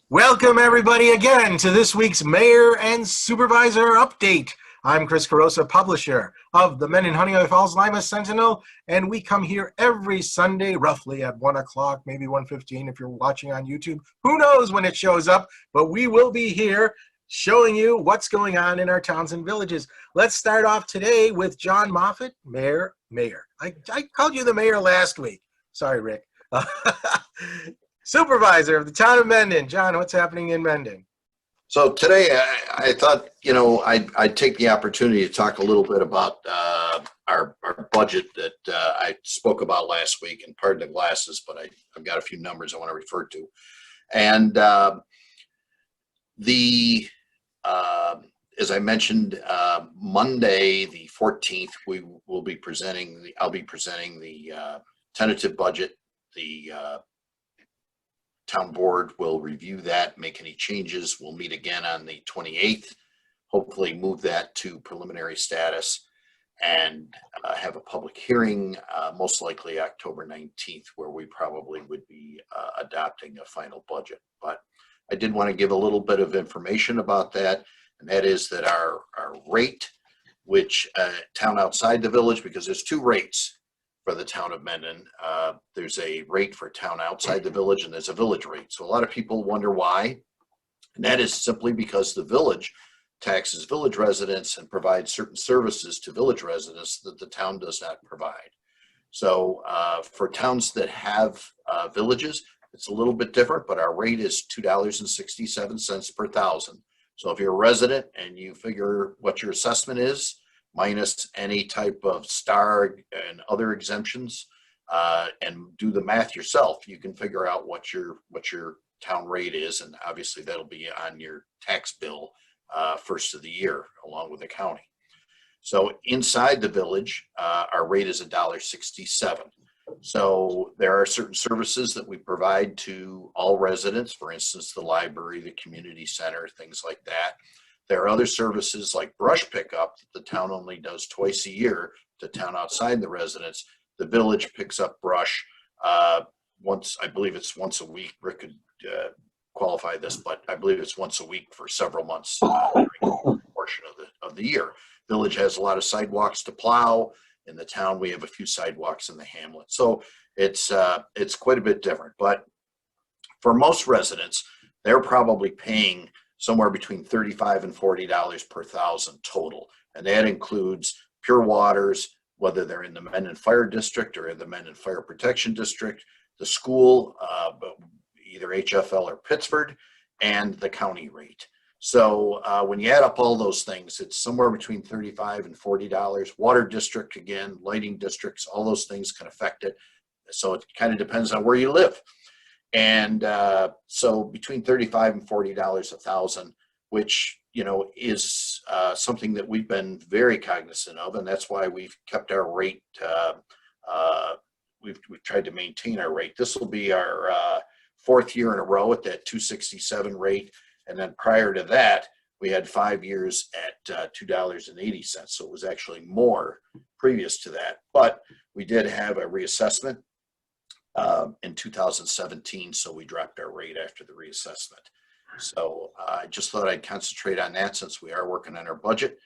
Welcome, everybody, again to this week's Mayor and Supervisor Update. I'm Chris Carosa, publisher of the Mendon-Honeoye Falls-Lima Sentinel, and we come here every Sunday, roughly at 1 o'clock, maybe 1:15 if you're watching on YouTube. Who knows when it shows up, but we will be here showing you what's going on in our towns and villages. Let's start off today with John Moffett, Mayor. I called you the mayor last week. Sorry, Rick. Supervisor of the town of Mendon. John, what's happening in Mendon? So today I thought, I'd take the opportunity to talk a little bit about our budget that I spoke about last week, and pardon the glasses, but I've got a few numbers I want to refer to. And as I mentioned, Monday, the 14th, I'll be presenting the tentative budget. The town board will review that, make any changes. We'll meet again on the 28th, hopefully move that to preliminary status, and have a public hearing, most likely October 19th, where we probably would be adopting a final budget. But I did want to give a little bit of information about that, and that is that our rate, which town outside the village, because there's two rates for the town of Mendon. There's a rate for town outside the village, and there's a village rate. So a lot of people wonder why, and that is simply because the village taxes village residents and provides certain services to village residents that the town does not provide. So for towns that have villages, it's a little bit different, but our rate is $2.67 per thousand. So if you're a resident and you figure what your assessment is, minus any type of star and other exemptions, and do the math yourself, you can figure out what your town rate is, and obviously that'll be on your tax bill first of the year, along with the county. So inside the village, our rate is $1.67. So there are certain services that we provide to all residents, for instance, the library, the community center, things like that. There are other services like brush pickup that the town only does twice a year to town outside the residents. The village picks up brush once, I believe it's once a week. Rick could qualify this, but I believe it's once a week for several months during a portion of the year. Village has a lot of sidewalks to plow. In the town, we have a few sidewalks in the hamlet. So it's quite a bit different. But for most residents, they're probably paying somewhere between $35 and $40 per thousand total. And that includes pure waters, whether they're in the Mendon Fire District or in the Mendon Fire Protection District, the school, either HFL or Pittsford, and the county rate. So when you add up all those things, it's somewhere between $35 and $40. Water district, again, lighting districts, all those things can affect it. So it kind of depends on where you live. And so between $35 and $40 a thousand, which, is something that we've been very cognizant of. And that's why we've kept our rate. We've tried to maintain our rate. This will be our fourth year in a row at that 267 rate. And then prior to that, we had 5 years at $2.80. So it was actually more previous to that. But we did have a reassessment in 2017, so we dropped our rate after the reassessment. So I just thought I'd concentrate on that since we are working on our budget,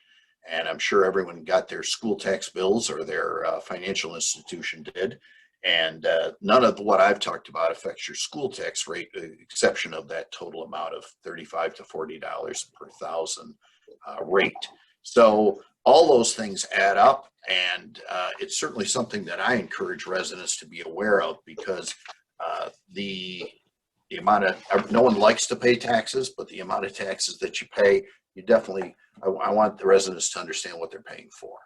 and I'm sure everyone got their school tax bills or their financial institution did, and none of what I've talked about affects your school tax rate, with the exception of that total amount of $35 to $40 per thousand rate. So all those things add up, and it's certainly something that I encourage residents to be aware of, because the amount of, no one likes to pay taxes, but the amount of taxes that you pay, you definitely, I want the residents to understand what they're paying for.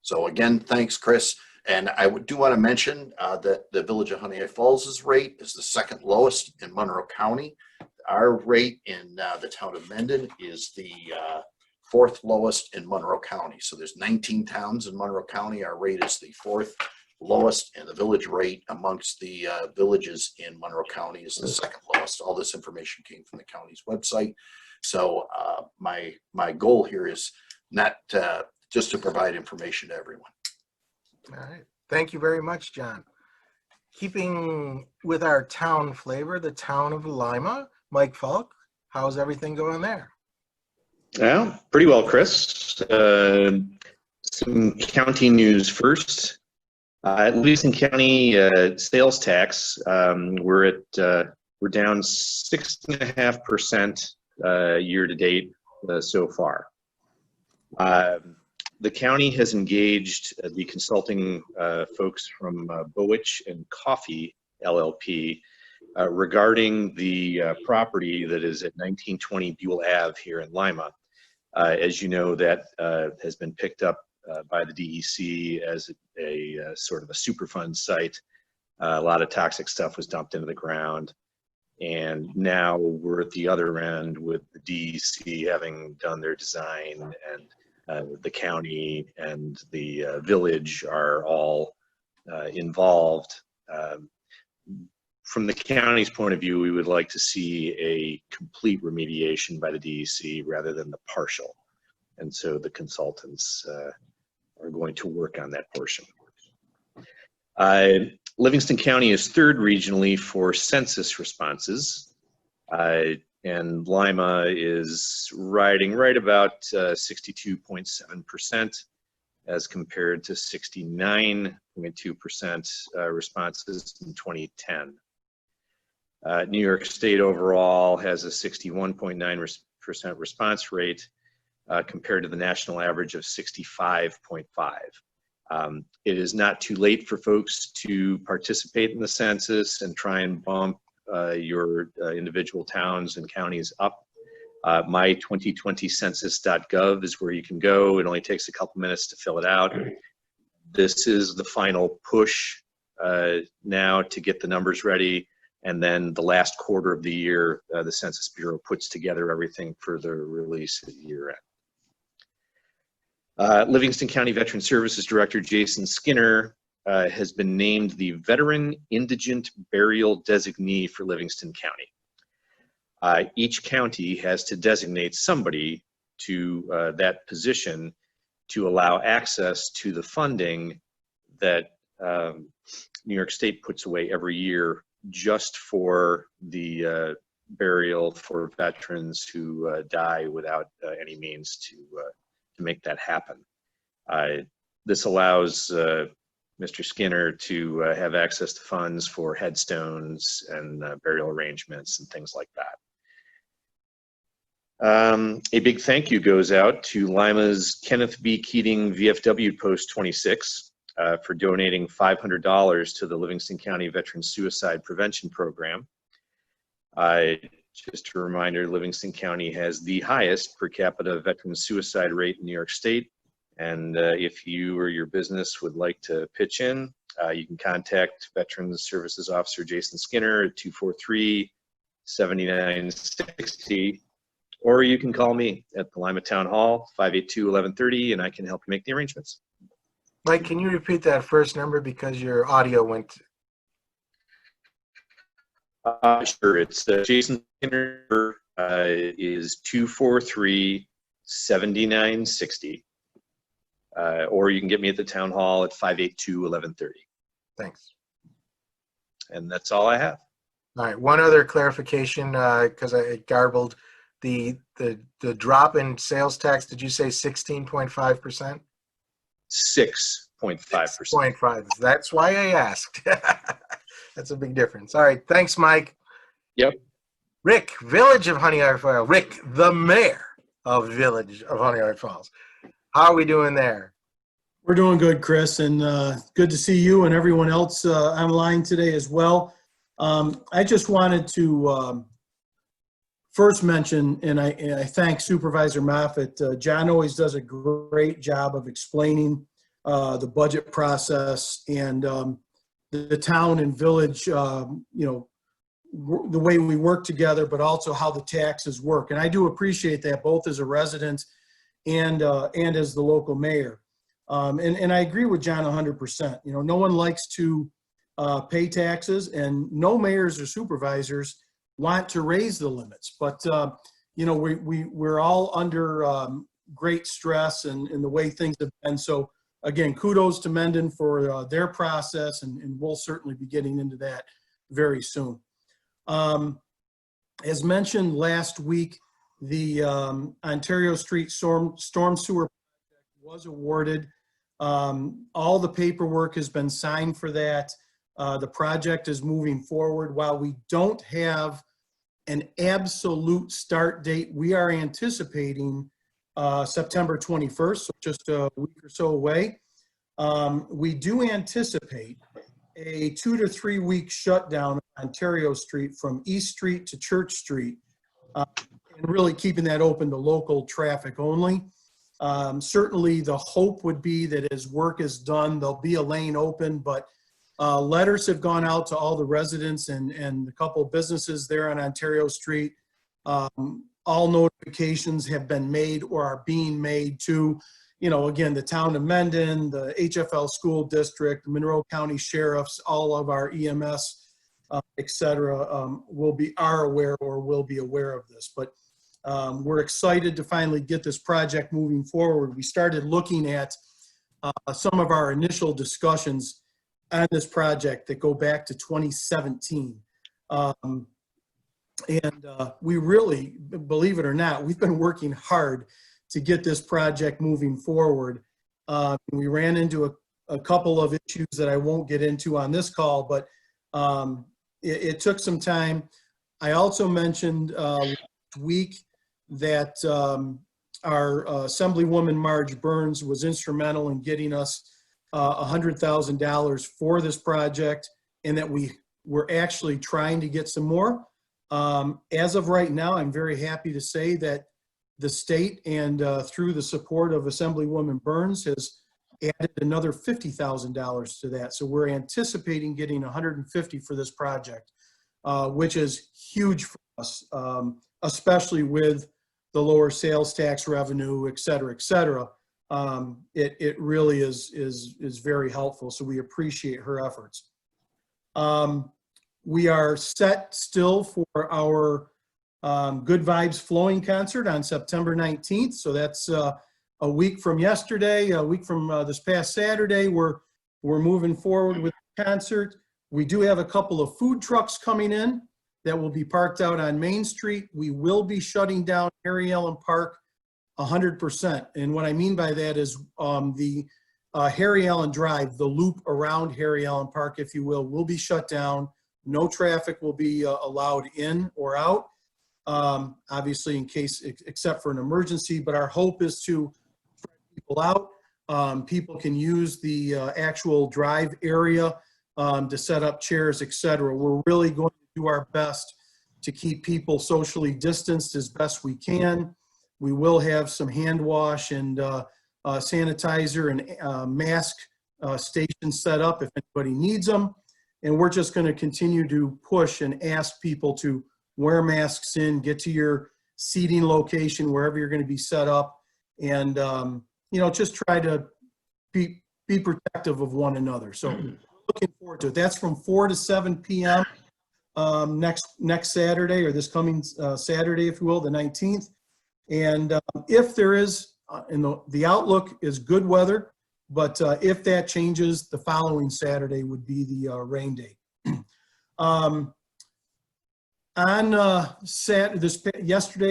So again, thanks, Chris. And I do want to mention that the Village of Honeoye Falls' rate is the second lowest in Monroe County. Our rate in the town of Mendon is the fourth lowest in Monroe County. So there's 19 towns in Monroe County. Our rate is the fourth lowest, and the village rate amongst the villages in Monroe County is the second lowest. All this information came from the county's website. So my goal here is not just to provide information to everyone. All right. Thank you very much, John. Keeping with our town flavor, the town of Lima, Mike Falk. How's everything going there? Well, pretty well, Chris. Some county news first. Livingston County sales tax, we're down 6.5% year to date so far. The county has engaged the consulting folks from Bowich and Coffee LLP regarding the property that is at 1920 Buell Ave here in Lima. As you know, that has been picked up by the DEC as a sort of a Superfund site. A lot of toxic stuff was dumped into the ground. And now we're at the other end with the DEC having done their design, and the county and the village are all involved. From the county's point of view, we would like to see a complete remediation by the DEC rather than the partial. And so the consultants are going to work on that portion. Livingston County is third regionally for census responses, and Lima is riding right about 62.7% as compared to 69.2% responses in 2010. New York State overall has a 61.9% response rate compared to the national average of 65.5. It is not too late for folks to participate in the census and try and bump your individual towns and counties up. My2020census.gov is where you can go. It only takes a couple minutes to fill it out. This is the final push now to get the numbers ready. And then the last quarter of the year, the Census Bureau puts together everything for the release at year end. Livingston County Veteran Services Director Jason Skinner has been named the Veteran Indigent Burial Designee for Livingston County. Each county has to designate somebody to that position to allow access to the funding that New York State puts away every year just for the burial for veterans who die without any means to make that happen. This allows Mr. Skinner to have access to funds for headstones and burial arrangements and things like that. A big thank you goes out to Lima's Kenneth B. Keating VFW Post 26 for donating $500 to the Livingston County Veteran Suicide Prevention Program. Just a reminder, Livingston County has the highest per capita veteran suicide rate in New York State. And if you or your business would like to pitch in, you can contact Veterans Services Officer Jason Skinner at 243-7960, or you can call me at the Lima Town Hall, 582-1130, and I can help you make the arrangements. Mike, can you repeat that first number because your audio went? Sure, it's Jason Skinner is 243-7960. Or you can get me at the town hall at 582-1130. Thanks. And that's all I have. All right. One other clarification, because I garbled the drop in sales tax. Did you say 16.5%? 6.5%. 6.5. That's why I asked. That's a big difference. All right. Thanks, Mike. Yep. Rick, Village of Honeoye Falls. Rick, the mayor of Village of Honeoye Falls. How are we doing there? We're doing good, Chris, and good to see you and everyone else online today as well. I just wanted to first mention, and I thank Supervisor Moffett. John always does a great job of explaining the budget process and the town and village, the way we work together, but also how the taxes work. And I do appreciate that, both as a resident and as the local mayor. And I agree with John 100%. No one likes to pay taxes, and no mayors or supervisors want to raise the limits. But, we're all under great stress and the way things have been. So again, kudos to Mendon for their process, and we'll certainly be getting into that very soon. As mentioned last week, the Ontario Street storm sewer project was awarded. All the paperwork has been signed for that. The project is moving forward. While we don't have an absolute start date, we are anticipating September 21st, so just a week or so away. We do anticipate a 2 to 3 week shutdown of Ontario Street from East Street to Church Street, and really keeping that open to local traffic only. Certainly the hope would be that as work is done, there'll be a lane open, but letters have gone out to all the residents and a couple of businesses there on Ontario Street. All notifications have been made or are being made to, again, the town of Mendon, the HFL school district, Monroe County sheriffs, all of our EMS, et cetera, are aware or will be aware of this. But we're excited to finally get this project moving forward. We started looking at some of our initial discussions on this project that go back to 2017. We really, believe it or not, we've been working hard to get this project moving forward. We ran into a couple of issues that I won't get into on this call, but it took some time. I also mentioned last week that our Assemblywoman Marge Burns was instrumental in getting us $100,000 for this project, and that we were actually trying to get some more. As of right now, I'm very happy to say that the state and through the support of Assemblywoman Burns has added another $50,000 to that. So we're anticipating getting $150,000 for this project, which is huge for us, especially with the lower sales tax revenue, et cetera, et cetera. It really is very helpful. So we appreciate her efforts. We are set still for our Good Vibes Flowing concert on September 19th. So that's a week from yesterday, a week from this past Saturday. We're moving forward with the concert. We do have a couple of food trucks coming in that will be parked out on Main Street. We will be shutting down Harry Allen Park 100%. And what I mean by that is the Harry Allen Drive, the loop around Harry Allen Park, if you will be shut down. No traffic will be allowed in or out, obviously in case, except for an emergency, but our hope is to spread people out. People can use the actual drive area to set up chairs, et cetera. We're really going to do our best to keep people socially distanced as best we can. We will have some hand wash and sanitizer and mask stations set up if anybody needs them. And we're just going to continue to push and ask people to wear masks in, get to your seating location, wherever you're going to be set up, and just try to be protective of one another. So looking forward to it. That's from 4 to 7 p.m. Next Saturday, or this coming Saturday, if you will, the 19th. And if there is, the outlook is good weather, but if that changes, the following Saturday would be the rain date.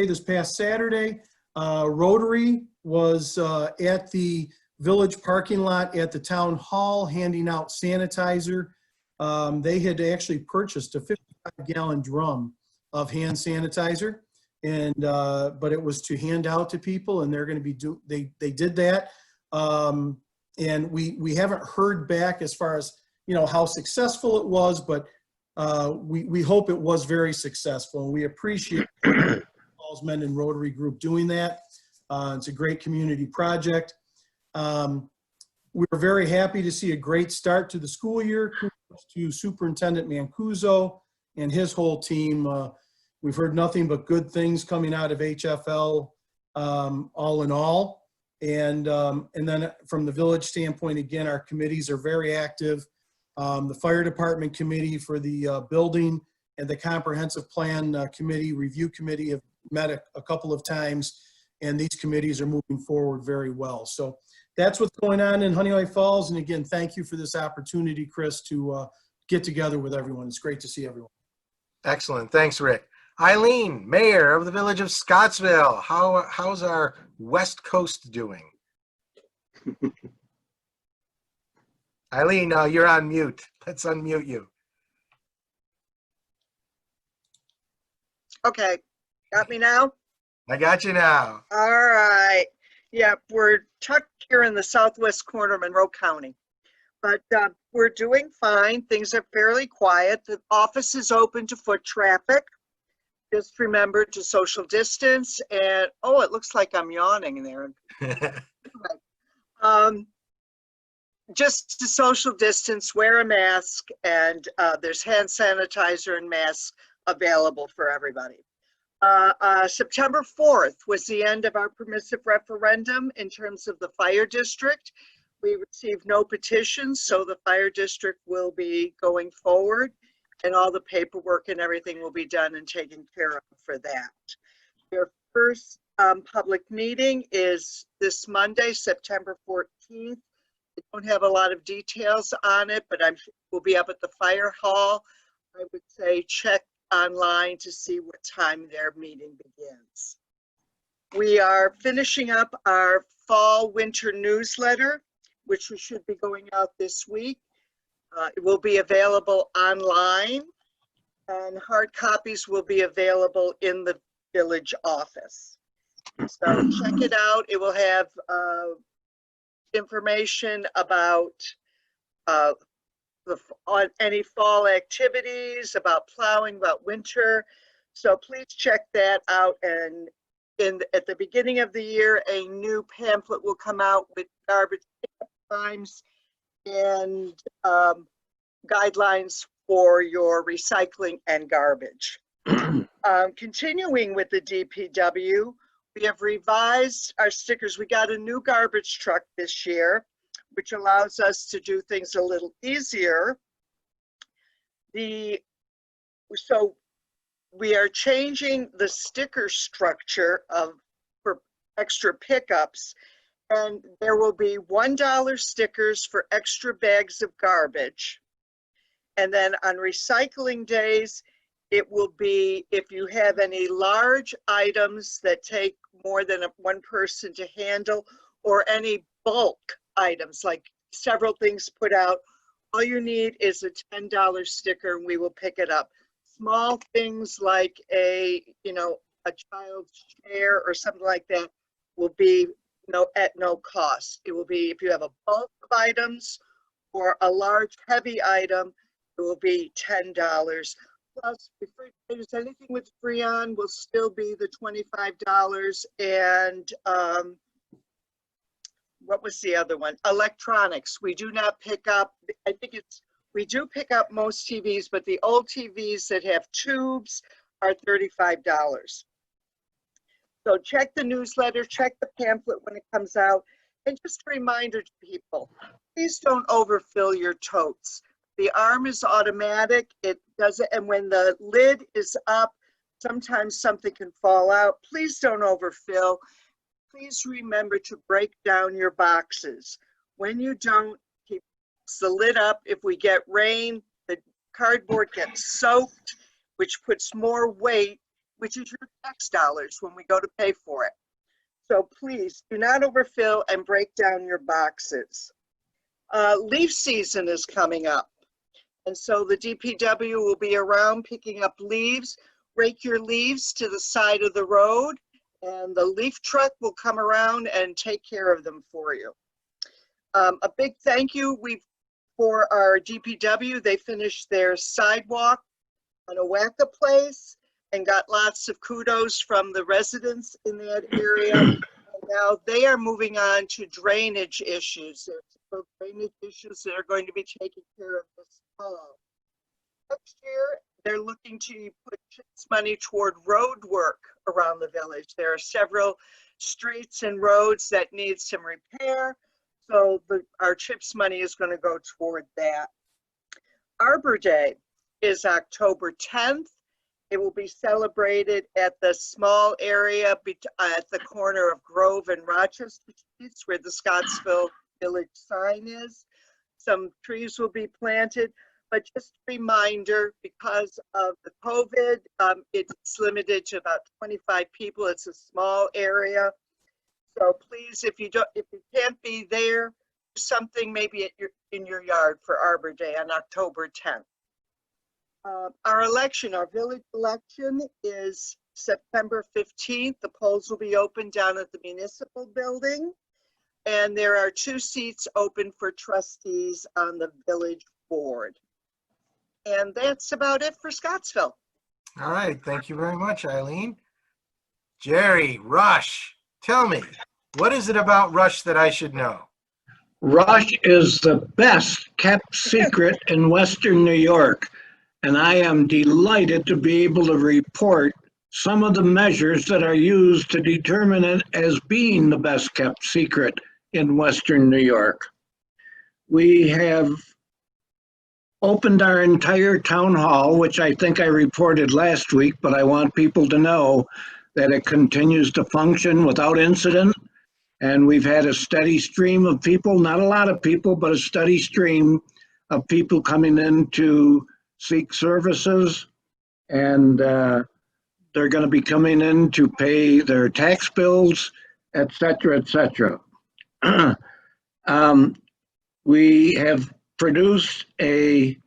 This past Saturday, Rotary was at the village parking lot at the town hall handing out sanitizer. They had actually purchased a 55-gallon drum of hand sanitizer, and but it was to hand out to people, and they're going to be they did that. And we haven't heard back as far as how successful it was, but we hope it was very successful, and we appreciate Falls Mendon Rotary Group doing that. It's a great community project. We're very happy to see a great start to the school year. Kudos to Superintendent Mancuso and his whole team. We've heard nothing but good things coming out of HFL, all in all. And then from the village standpoint, again, our committees are very active. The fire department committee for the building and the comprehensive plan review committee have met a couple of times, and these committees are moving forward very well. So that's what's going on in Honeoye Falls. And again, thank you for this opportunity, Chris, to get together with everyone. It's great to see everyone. Excellent. Thanks, Rick. Eileen, Mayor of the Village of Scottsville. How's our West Coast doing? Eileen, you're on mute. Let's unmute you. Okay, got me now? I got you now. All right. Yeah, we're tucked here in the southwest corner of Monroe County, but we're doing fine. Things are fairly quiet. The office is open to foot traffic. Just remember to social distance and, oh, it looks like I'm yawning there. Just to social distance, wear a mask, and there's hand sanitizer and masks available for everybody. September 4th was the end of our permissive referendum in terms of the fire district. We received no petitions, so the fire district will be going forward, and all the paperwork and everything will be done and taken care of for that. Your first public meeting is this Monday, September 14th. I don't have a lot of details on it, but we'll be up at the fire hall. I would say check online to see what time their meeting begins. We are finishing up our fall winter newsletter, which we should be going out this week. It will be available online, and hard copies will be available in the village office. So check it out. It will have information about on any fall activities, about plowing, about winter. So please check that out. And at the beginning of the year, a new pamphlet will come out with garbage pickup times and guidelines for your recycling and garbage. Continuing with the DPW, we have revised our stickers. We got a new garbage truck this year, which allows us to do things a little easier. So we are changing the sticker structure for extra pickups, and there will be $1 stickers for extra bags of garbage. And then on recycling days, it will be if you have any large items that take more than one person to handle, or any bulk items like several things put out, all you need is a $10 sticker and we will pick it up. Small things like a child's chair or something like that will be at no cost. It will be if you have a bulk of items or a large heavy item, it will be $10. Plus, refrigerators, anything with Freon will still be the $25. And what was the other one? Electronics. We do not pick up, we do pick up most TVs, but the old TVs that have tubes are $35. So check the newsletter, check the pamphlet when it comes out. And just a reminder to people, please don't overfill your totes. The arm is automatic, it does it, and when the lid is up, sometimes something can fall out. Please don't overfill. Please remember to break down your boxes. When you don't, keep the lid up. If we get rain, the cardboard gets soaked, which puts more weight, which is your tax dollars when we go to pay for it. So please do not overfill and break down your boxes. Leaf season is coming up. And so the DPW will be around picking up leaves. Rake your leaves to the side of the road, and the leaf truck will come around and take care of them for you. A big thank you for our DPW. They finished their sidewalk on Owaka Place and got lots of kudos from the residents in that area. And now they are moving on to drainage issues. There's several drainage issues that are going to be taken care of this fall. Next year, they're looking to put CHIPS money toward road work around the village. There are several streets and roads that need some repair, so our CHIPS money is going to go toward that. Arbor Day is October 10th. It will be celebrated at the small area at the corner of Grove and Rochester Streets, where the Scottsville Village sign is. Some trees will be planted, But just a reminder, because of the COVID, it's limited to about 25 people. It's a small area. So please, if you can't be there, do something maybe in your yard for Arbor Day on October 10th. Our village election is September 15th. The polls will be open down at the municipal building. And there are 2 seats open for trustees on the village board. And that's about it for Scottsville. All right. Thank you very much, Eileen. Jerry, Rush, tell me, what is it about Rush that I should know? Rush is the best kept secret in Western New York, and I am delighted to be able to report some of the measures that are used to determine it as being the best kept secret in Western New York. We have opened our entire town hall, which I think I reported last week, but I want people to know that it continues to function without incident. And we've had a steady stream of people, not a lot of people, but a steady stream of people coming in to seek services. And they're going to be coming in to pay their tax bills, et cetera, et cetera. We have produced a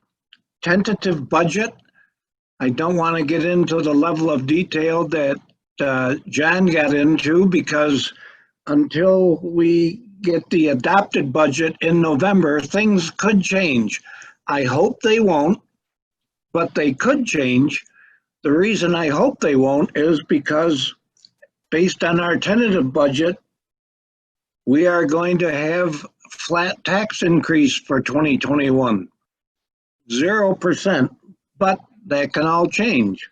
tentative budget. I don't want to get into the level of detail that John got into, because until we get the adopted budget in November, things could change. I hope they won't, but they could change. The reason I hope they won't is because based on our tentative budget, we are going to have flat tax increase for 2021, 0%, but that can all change.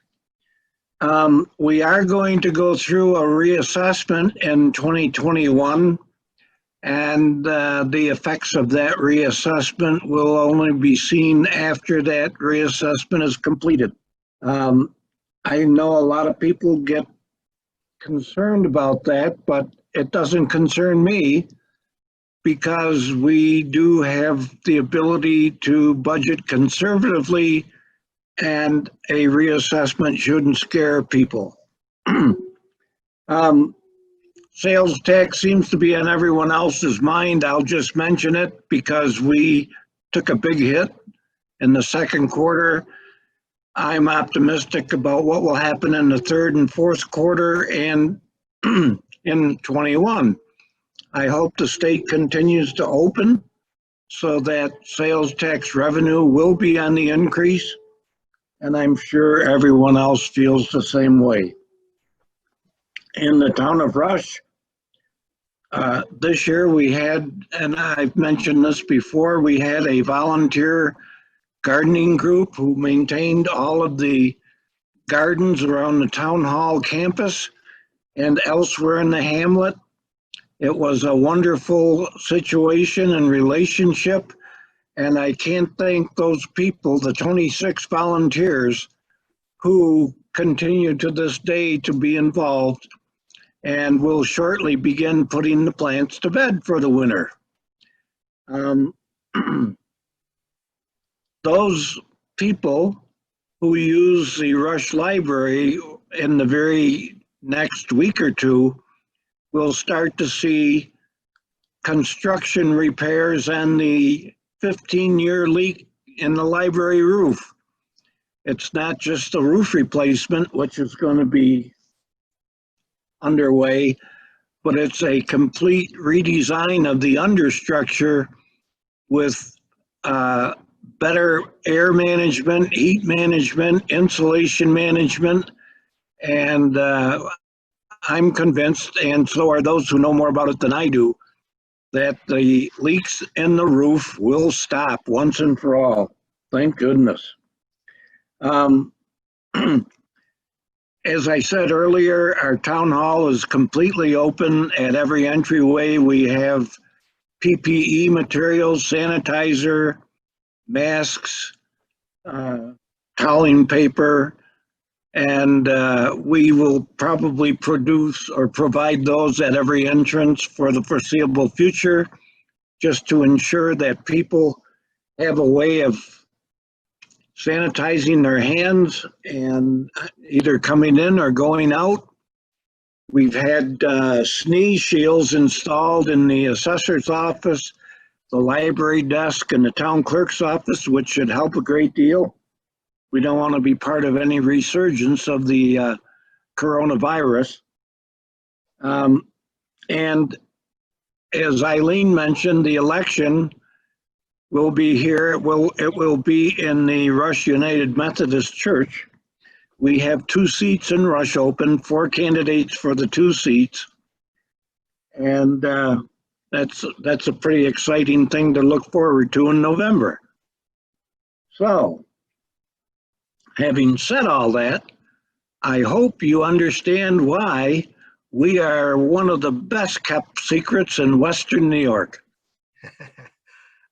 We are going to go through a reassessment in 2021, and the effects of that reassessment will only be seen after that reassessment is completed. I know a lot of people get concerned about that, but it doesn't concern me, because we do have the ability to budget conservatively, and a reassessment shouldn't scare people. Sales tax seems to be on everyone else's mind. I'll just mention it because we took a big hit in the second quarter. I'm optimistic about what will happen in the third and fourth quarter and in 21. I hope the state continues to open so that sales tax revenue will be on the increase, and I'm sure everyone else feels the same way. In the town of Rush, this year we had, and I've mentioned this before, we had a volunteer gardening group who maintained all of the gardens around the town hall campus and elsewhere in the hamlet. It was a wonderful situation and relationship, and I can't thank those people, the 26 volunteers, who continue to this day to be involved and will shortly begin putting the plants to bed for the winter. Those people who use the Rush Library in the very next week or two will start to see construction repairs on the 15-year leak in the library roof. It's not just a roof replacement, which is going to be underway, but it's a complete redesign of the understructure with better air management, heat management, insulation management, and I'm convinced, and so are those who know more about it than I do, that the leaks in the roof will stop once and for all. Thank goodness. As I said earlier, our town hall is completely open. At every entryway, we have PPE materials, sanitizer, masks, toweling paper, and we will probably produce or provide those at every entrance for the foreseeable future, just to ensure that people have a way of sanitizing their hands and either coming in or going out. We've had sneeze shields installed in the assessor's office, the library desk, and the town clerk's office, which should help a great deal. We don't want to be part of any resurgence of the coronavirus. And as Eileen mentioned, the election will be here. It will be in the Rush United Methodist Church. We have 2 seats in Rush open, 4 candidates for the 2 seats. And that's a pretty exciting thing to look forward to in November. So, having said all that, I hope you understand why we are one of the best kept secrets in Western New York.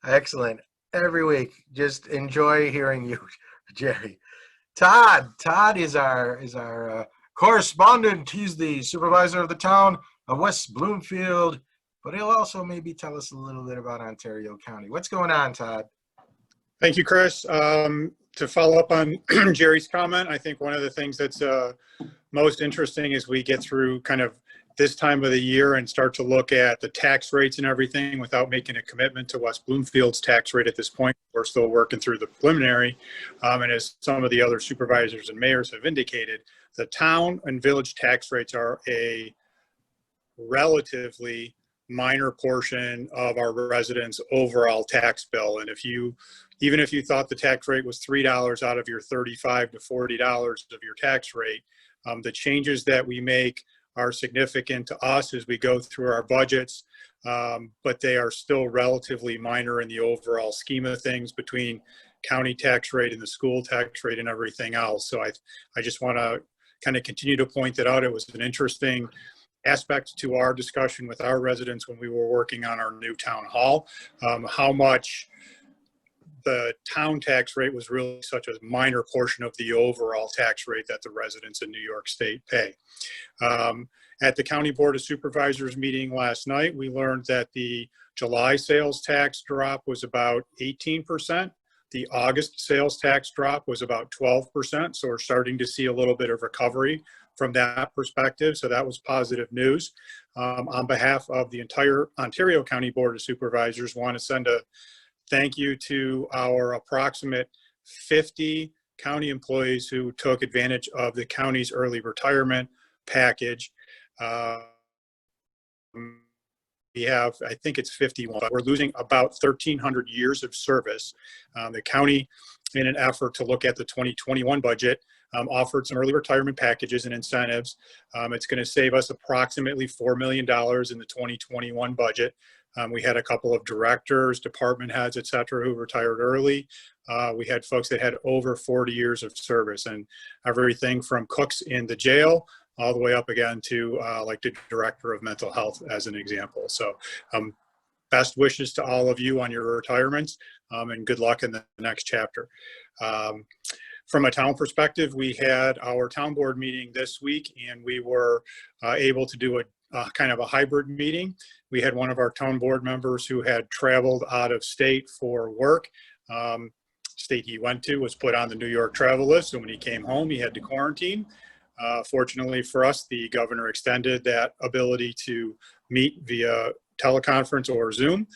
Excellent. Every week, just enjoy hearing you, Jerry. Todd is our correspondent. He's the supervisor of the town of West Bloomfield, but he'll also maybe tell us a little bit about Ontario County. What's going on, Todd? Thank you, Chris. To follow up on Jerry's comment, I think one of the things that's most interesting as we get through kind of this time of the year and start to look at the tax rates and everything without making a commitment to West Bloomfield's tax rate at this point. We're still working through the preliminary. And as some of the other supervisors and mayors have indicated, the town and village tax rates are a relatively minor portion of our residents' overall tax bill. And even if you thought the tax rate was $3 out of your $35 to $40 of your tax rate, the changes that we make are significant to us as we go through our budgets, but they are still relatively minor in the overall scheme of things between county tax rate and the school tax rate and everything else. So I just want to kind of continue to point that out. It was an interesting aspect to our discussion with our residents when we were working on our new town hall, how much the town tax rate was really such a minor portion of the overall tax rate that the residents in New York State pay. At the County Board of Supervisors meeting last night, we learned that the July sales tax drop was about 18%. The August sales tax drop was about 12%. So we're starting to see a little bit of recovery from that perspective. So that was positive news. On behalf of the entire Ontario County Board of Supervisors, want to send a thank you to our approximate 50 county employees who took advantage of the county's early retirement package. We have, I think it's 51, but we're losing about 1,300 years of service. The county, in an effort to look at the 2021 budget, offered some early retirement packages and incentives. It's going to save us approximately $4 million in the 2021 budget. We had a couple of directors, department heads, et cetera, who retired early. We had folks that had over 40 years of service, and everything from cooks in the jail all the way up again to like the director of mental health as an example. So best wishes to all of you on your retirements, and good luck in the next chapter. From a town perspective, we had our town board meeting this week, and we were able to do a kind of a hybrid meeting. We had one of our town board members who had traveled out of state for work. State he went to was put on the New York travel list, so when he came home, he had to quarantine. Fortunately for us, the governor extended that ability to meet via teleconference or Zoom.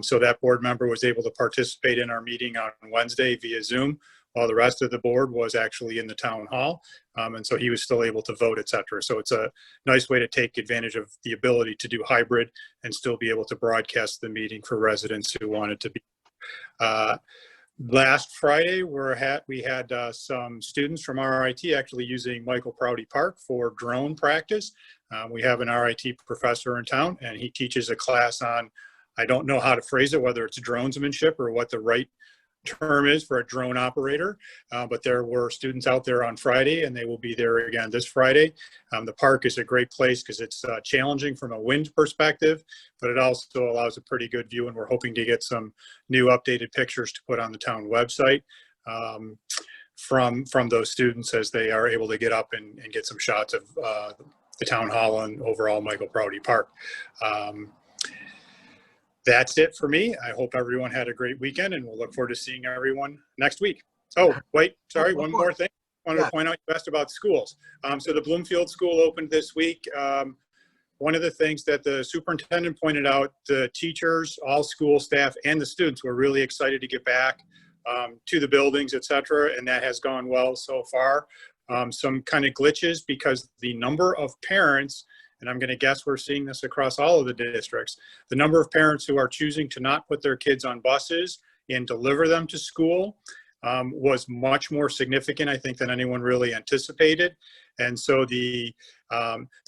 So that board member was able to participate in our meeting on Wednesday via Zoom, while the rest of the board was actually in the town hall. And so he was still able to vote, et cetera. So it's a nice way to take advantage of the ability to do hybrid and still be able to broadcast the meeting for residents who wanted to be. Last Friday, we had some students from RIT actually using Michael Prouty Park for drone practice. We have an RIT professor in town, and he teaches a class on, I don't know how to phrase it, whether it's dronesmanship or what the right term is for a drone operator, but there were students out there on Friday, and they will be there again this Friday. The park is a great place because it's challenging from a wind perspective, but it also allows a pretty good view, and we're hoping to get some new updated pictures to put on the town website from those students as they are able to get up and get some shots of the town hall and overall Michael Prouty Park. That's it for me. I hope everyone had a great weekend, and we'll look forward to seeing everyone next week. Oh, wait, sorry, One one more. more thing. I wanted Yeah. to point out, you asked about schools. So the Bloomfield School opened this week. One of the things that the superintendent pointed out, the teachers, all school staff, and the students were really excited to get back to the buildings, et cetera, and that has gone well so far. Some kind of glitches because the number of parents, and I'm going to guess we're seeing this across all of the districts, the number of parents who are choosing to not put their kids on buses and deliver them to school was much more significant, I think, than anyone really anticipated. And so the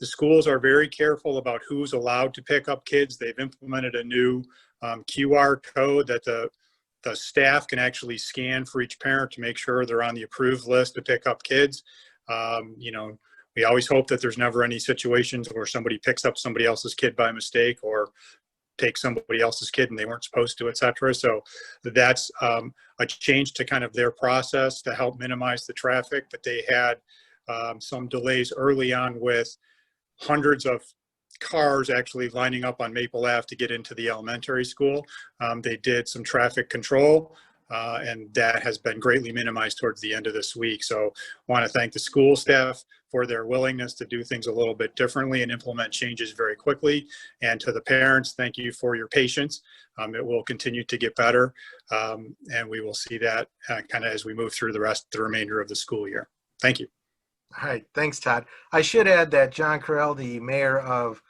schools are very careful about who's allowed to pick up kids. They've implemented a new QR code that the staff can actually scan for each parent to make sure they're on the approved list to pick up kids. You know, we always hope that there's never any situations where somebody picks up somebody else's kid by mistake or take somebody else's kid and they weren't supposed to, et cetera. So that's a change to kind of their process to help minimize the traffic. But they had some delays early on with hundreds of cars actually lining up on Maple Ave to get into the elementary school. They did some traffic control and that has been greatly minimized towards the end of this week. So I want to thank the school staff for their willingness to do things a little bit differently and implement changes very quickly. And to the parents, thank you for your patience. It will continue to get better. And we will see that kind of as we move through the remainder of the school year. Thank you. All right, thanks, Todd. I should add that John Carell, the mayor of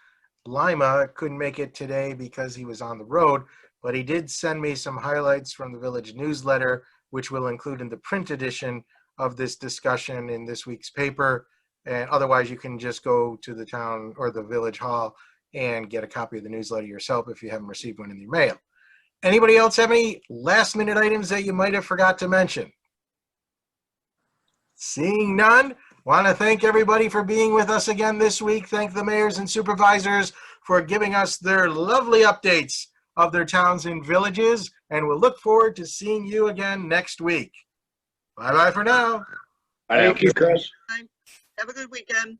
Lima, couldn't make it today because he was on the road, but he did send me some highlights from the village newsletter, which we'll include in the print edition of this discussion in this week's paper. And otherwise, you can just go to the town or the village hall and get a copy of the newsletter yourself if you haven't received one in your mail. Anybody else have any last minute items that you might have forgot to mention? Seeing none, want to thank everybody for being with us again this week. Thank the mayors and supervisors for giving us their lovely updates of their towns and villages. And we'll look forward to seeing you again next week. Bye-bye for now. Thank you, Chris. Have a good weekend.